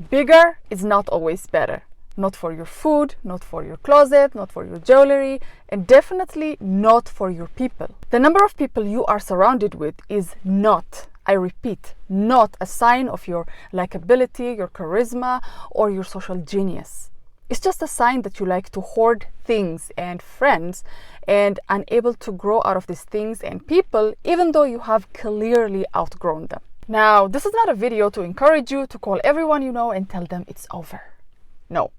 Bigger is not always better. Not for your food, not for your closet, not for your jewelry, and definitely not for your people. The number of people you are surrounded with is not, I repeat, not a sign of your likability, your charisma, or your social genius. It's just a sign that you like to hoard things and friends and unable to grow out of these things and people, even though you have clearly outgrown them. Now, this is not a video to encourage you to call everyone you know and tell them it's over. No.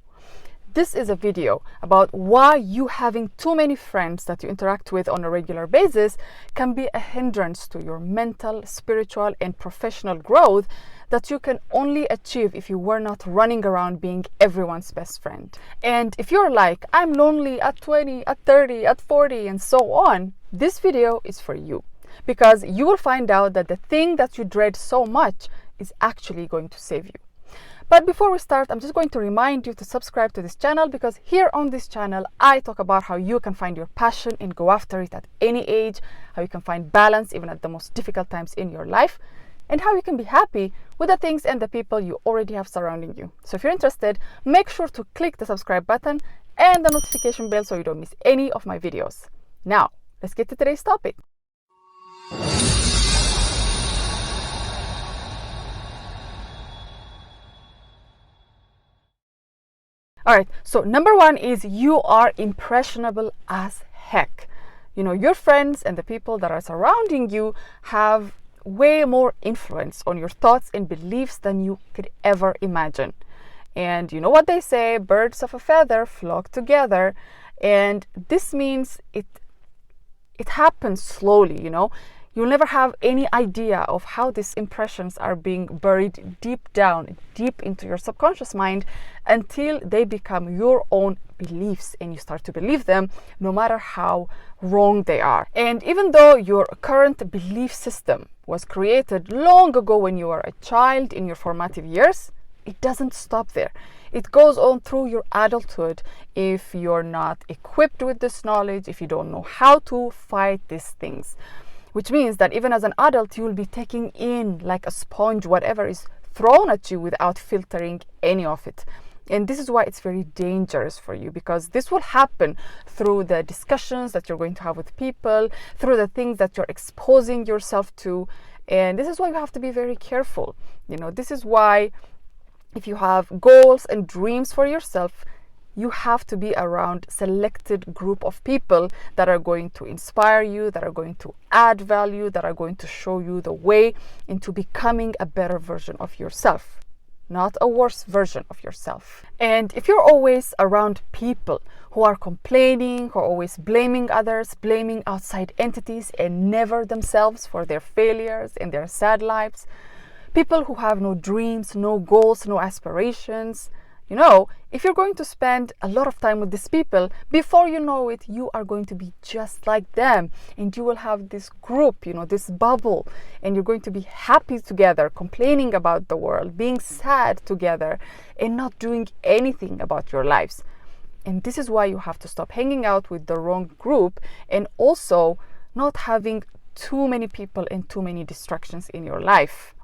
This is a video about why you having too many friends that you interact with on a regular basis can be a hindrance to your mental, spiritual, and professional growth that you can only achieve if you were not running around being everyone's best friend. And if you're like, I'm lonely at 20, at 30, at 40, and so on, this video is for you. Because you will find out that the thing that you dread so much is actually going to save you. But before we start, I'm just going to remind you to subscribe to this channel, because here on this channel, I talk about how you can find your passion and go after it at any age, how you can find balance even at the most difficult times in your life, and how you can be happy with the things and the people you already have surrounding you. So if you're interested, make sure to click the subscribe button and the notification bell so you don't miss any of my videos. Now, let's get to today's topic. All right, so number one is you are impressionable as heck. You know, your friends and the people that are surrounding you have way more influence on your thoughts and beliefs than you could ever imagine. And you know what they say, birds of a feather flock together. And this means it happens slowly, you know. You'll never have any idea of how these impressions are being buried deep down, deep into your subconscious mind, until they become your own beliefs and you start to believe them no matter how wrong they are. And even though your current belief system was created long ago when you were a child in your formative years, it doesn't stop there. It goes on through your adulthood if you're not equipped with this knowledge, if you don't know how to fight these things. Which means that even as an adult, you will be taking in like a sponge whatever is thrown at you without filtering any of it. And this is why it's very dangerous for you, because this will happen through the discussions that you're going to have with people, through the things that you're exposing yourself to. And this is why you have to be very careful. You know, this is why if you have goals and dreams for yourself, you have to be around selected group of people that are going to inspire you, that are going to add value, that are going to show you the way into becoming a better version of yourself, not a worse version of yourself. And if you're always around people who are complaining, who are always blaming others, blaming outside entities and never themselves for their failures and their sad lives, people who have no dreams, no goals, no aspirations, you know, if you're going to spend a lot of time with these people, before you know it, you are going to be just like them. And you will have this group, you know, this bubble. And you're going to be happy together, complaining about the world, being sad together, and not doing anything about your lives. And this is why you have to stop hanging out with the wrong group, and also not having too many people and too many distractions in your life.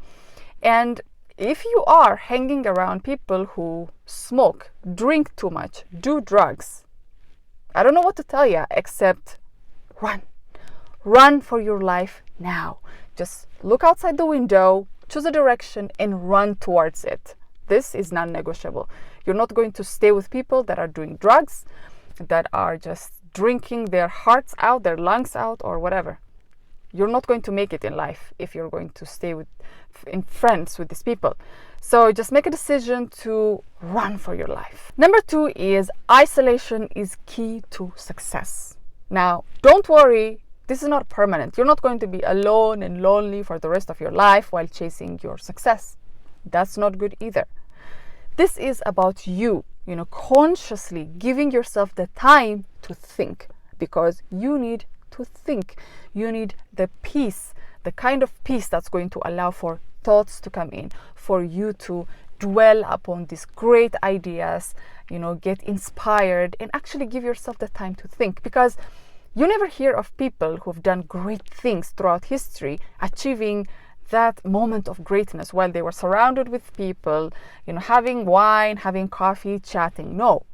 And if you are hanging around people who smoke, drink too much, do drugs, I don't know what to tell you except run. Run for your life now. Just look outside the window, choose a direction, and run towards it. This is non-negotiable. You're not going to stay with people that are doing drugs, that are just drinking their hearts out, their lungs out, or whatever. You're not going to make it in life if you're going to stay in friends with these people. So just make a decision to run for your life. Number two is isolation is key to success. Now, don't worry, this is not permanent. You're not going to be alone and lonely for the rest of your life while chasing your success. That's not good either. This is about you, you know, consciously giving yourself the time to think, because you need to think. You need the peace, the kind of peace that's going to allow for thoughts to come in, for you to dwell upon these great ideas, you know, get inspired and actually give yourself the time to think. Because you never hear of people who've done great things throughout history achieving that moment of greatness while they were surrounded with people, having wine, having coffee, chatting. No.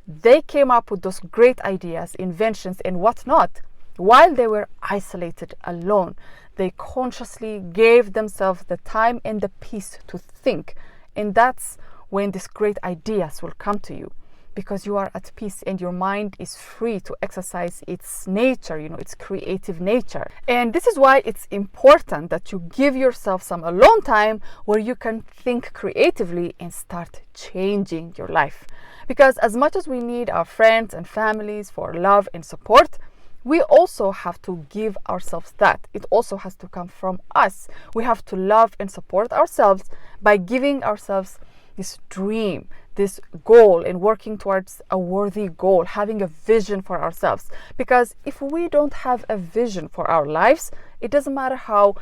They came up with those great ideas, inventions, and whatnot while they were isolated, alone. They consciously gave themselves the time and the peace to think. And that's when these great ideas will come to you, because you are at peace and your mind is free to exercise its nature, its creative nature. And this is why it's important that you give yourself some alone time where you can think creatively and start changing your life. Because as much as we need our friends and families for love and support, we also have to give ourselves that. It also has to come from us. We have to love and support ourselves by giving ourselves this dream, this goal, and working towards a worthy goal, having a vision for ourselves. Because if we don't have a vision for our lives, it doesn't matter how,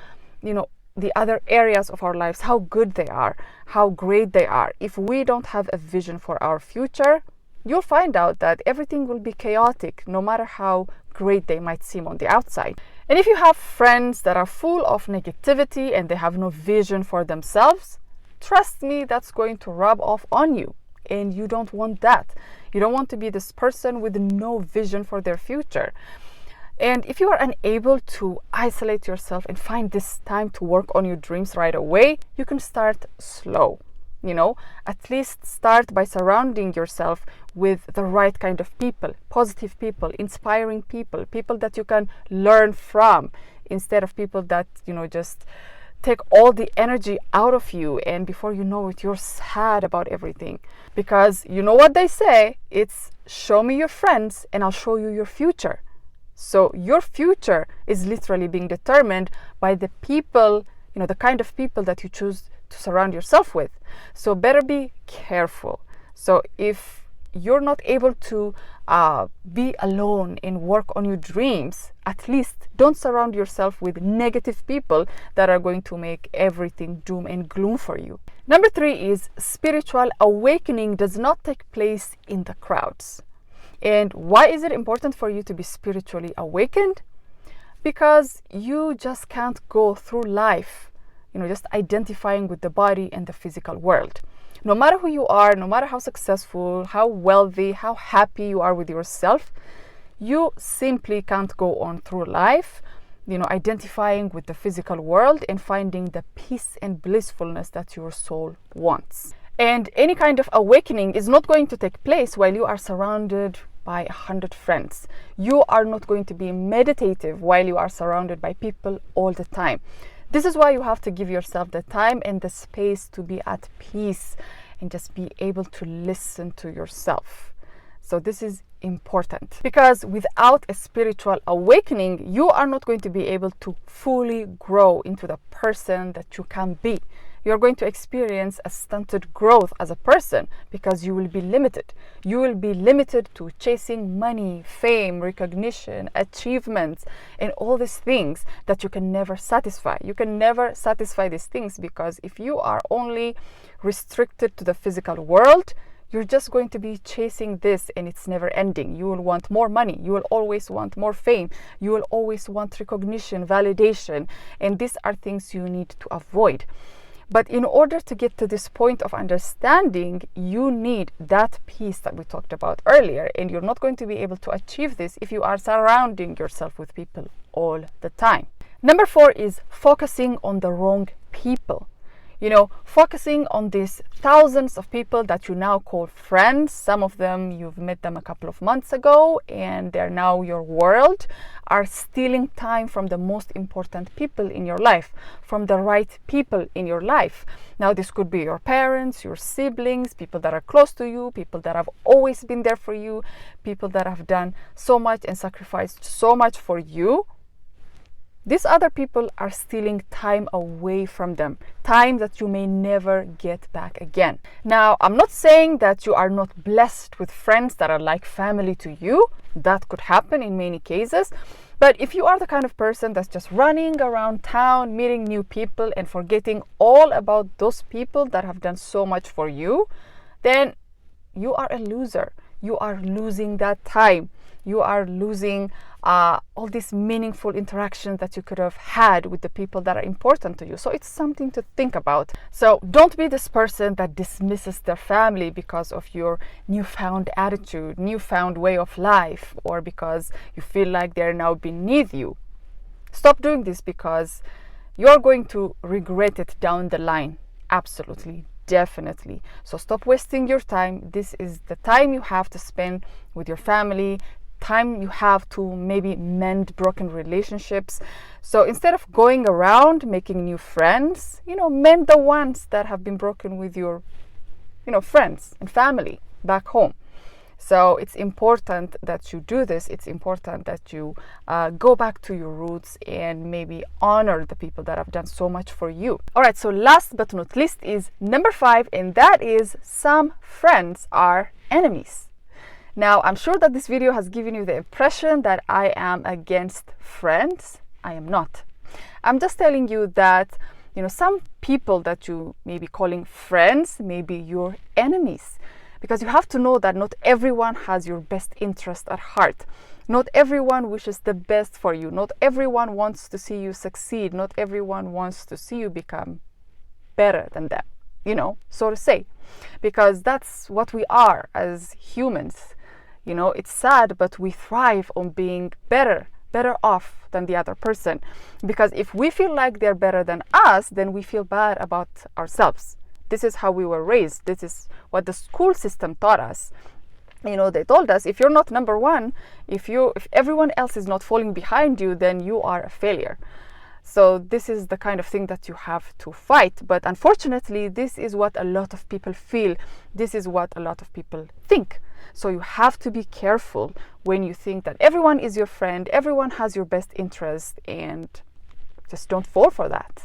the other areas of our lives, how good they are, how great they are. If we don't have a vision for our future, you'll find out that everything will be chaotic, no matter how great they might seem on the outside. And if you have friends that are full of negativity and they have no vision for themselves, trust me, that's going to rub off on you. And you don't want that. You don't want to be this person with no vision for their future. And if you are unable to isolate yourself and find this time to work on your dreams right away, you can start slow. At least start by surrounding yourself with the right kind of people, positive people, inspiring people, people that you can learn from, instead of people that, just take all the energy out of you, and before you know it, you're sad about everything. Because you know what they say, it's show me your friends and I'll show you your future. So your future is literally being determined by the people, the kind of people that you choose to surround yourself with. So better be careful. So if you're not able to be alone and work on your dreams, at least don't surround yourself with negative people that are going to make everything doom and gloom for you. Number 3 is spiritual awakening does not take place in the crowds. And why is it important for you to be spiritually awakened? Because you just can't go through life, just identifying with the body and the physical world. No matter who you are, no matter how successful, how wealthy, how happy you are with yourself, you simply can't go on through life, identifying with the physical world and finding the peace and blissfulness that your soul wants. And any kind of awakening is not going to take place while you are surrounded by 100 friends. You are not going to be meditative while you are surrounded by people all the time. This is why you have to give yourself the time and the space to be at peace and just be able to listen to yourself. So this is important, because without a spiritual awakening, you are not going to be able to fully grow into the person that you can be. You're going to experience a stunted growth as a person because you will be limited. You will be limited to chasing money, fame, recognition, achievements, and all these things that you can never satisfy. You can never satisfy these things because if you are only restricted to the physical world, you're just going to be chasing this and it's never ending. You will want more money. You will always want more fame. You will always want recognition, validation, and these are things you need to avoid. But in order to get to this point of understanding, you need that peace that we talked about earlier. And you're not going to be able to achieve this if you are surrounding yourself with people all the time. Number 4 is focusing on the wrong people. Focusing on these thousands of people that you now call friends. Some of them, you've met them a couple of months ago and they're now your world, are stealing time from the most important people in your life, from the right people in your life. Now, this could be your parents, your siblings, people that are close to you, people that have always been there for you, people that have done so much and sacrificed so much for you. These other people are stealing time away from them, time that you may never get back again. Now, I'm not saying that you are not blessed with friends that are like family to you. That could happen in many cases. But if you are the kind of person that's just running around town, meeting new people and forgetting all about those people that have done so much for you, then you are a loser. You are losing that time. you are losing all these meaningful interactions that you could have had with the people that are important to you. So it's something to think about. So don't be this person that dismisses their family because of your newfound attitude, newfound way of life, or because you feel like they're now beneath you. Stop doing this, because you're going to regret it down the line. Absolutely, definitely. So stop wasting your time. This is the time you have to spend with your family, time you have to maybe mend broken relationships. So instead of going around making new friends, mend the ones that have been broken with your, friends and family back home. So it's important that you do this. It's important that you go back to your roots and maybe honor the people that have done so much for you. All right, so last but not least is number 5, and that is some friends are enemies. Now, I'm sure that this video has given you the impression that I am against friends. I am not. I'm just telling you that, some people that you may be calling friends may be your enemies. Because you have to know that not everyone has your best interest at heart. Not everyone wishes the best for you. Not everyone wants to see you succeed. Not everyone wants to see you become better than them, so to say. Because that's what we are as humans. It's sad, but we thrive on being better off than the other person. Because if we feel like they're better than us, then we feel bad about ourselves. This is how we were raised. This is what the school system taught us. They told us, if you're not number one, if everyone else is not falling behind you, then you are a failure. So this is the kind of thing that you have to fight. But unfortunately, this is what a lot of people feel. This is what a lot of people think. So you have to be careful when you think that everyone is your friend, everyone has your best interest, and just don't fall for that.